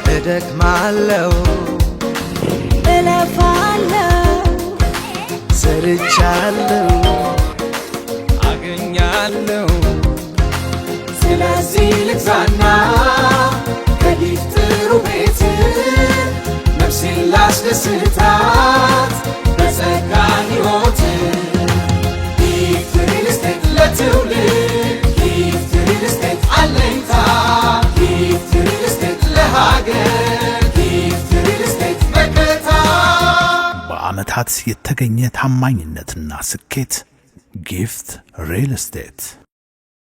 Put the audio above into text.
እደክማለሁ እለፋለሁ ሰርቻለሁ አገኛለሁ ስለዚህ ልግዛና ከጊፍት ጥሩ ቤት ነፍሴን ላስደስታት በጸጋ ሕይወት ጊፍት ሪል ስቴት ለትውልድ ጊፍት ሪል ስቴት አለኝታ ጊፍት ሪል ስቴት ለሀገር ጊፍት ሪል ስቴት መከታ በዓመታት የተገኘ ታማኝነትና ስኬት ጊፍት ሪል ስቴት